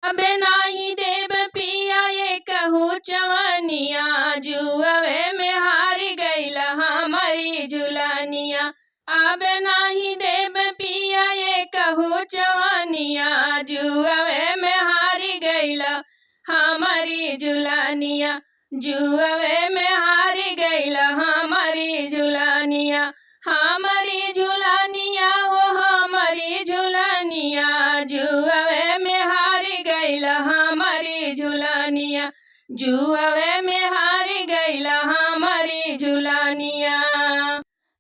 अबे नाही देव पिया ये कहू चवनिया, जुअवे में हारी गईला हमारी झुलनिया। अबे नाही देव पिया ये कहू चवनिया, जुअवे में हारी गईला हमारी झुलनिया। जुअवे में हारी गईला हमारी झुलनिया। हमारी झुलनिया हो हमारी झुलनिया, जुअवे में हारी गईला हमारी झुलनिया। जुअवे में हारी गईला हमारी झुलनिया।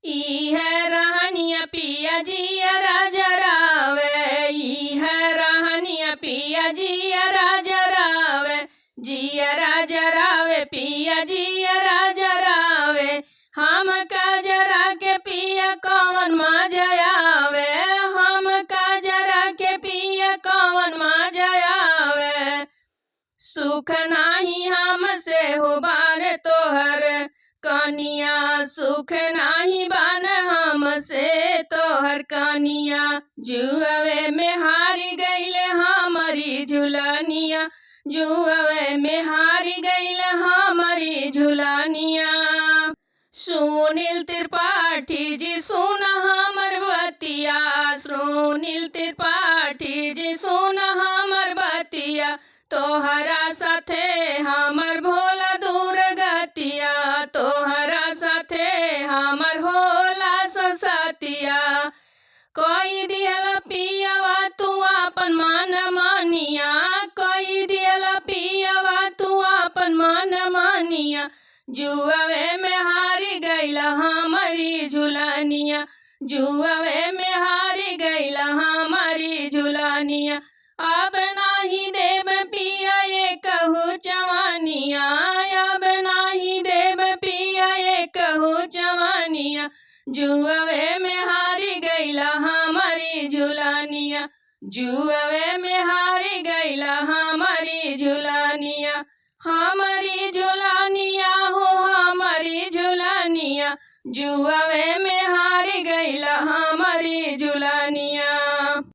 ई है रहनिया पिया जिया राजा रावे, ई है रहनिया पिया जिया राजा रावे, जिया राजा रावे पिया जिया राजा रावे। हम का जरा के पिया कौन मजा आवे, हम का जरा के पिया कौन मजा आवे। सुख नाही हमसे हो बान तोहर कनिया, सुख नाही बान हमसे तोहर कनिया। जुअवे में हारी गईले हमारी झुलनिया, जुअवे में हारी गईले हमारी झुलनिया। सुनील त्रिपाठी जी सुन हमर बतिया, सुनील त्रिपाठी जी सुन हमर बतिया। तोहरा साथे हमर भोला दूर गतिया, तोहरा साथे हमर भोला ससतिया। कोई दिहला पियावा तू अपन मन मानिया, कोई दिहला पियावा तू अपन मन मानिया। जुअवे में हारी गईला हमारी झुलनिया, जुअवे में हारी गईला हमारी झुलनिया। अब नाही देव पिया ये कहू चवनिया, अब नाही देव पिया ये कहू चवनिया। जुअवे में हारी गईला हमारी झुलनिया, जुअवे में हारी गईला हमारी झुलनिया। हमारी झुलनिया हो हमारी झुलनिया, जुअवे में हारी गईला हमारी झुलनिया।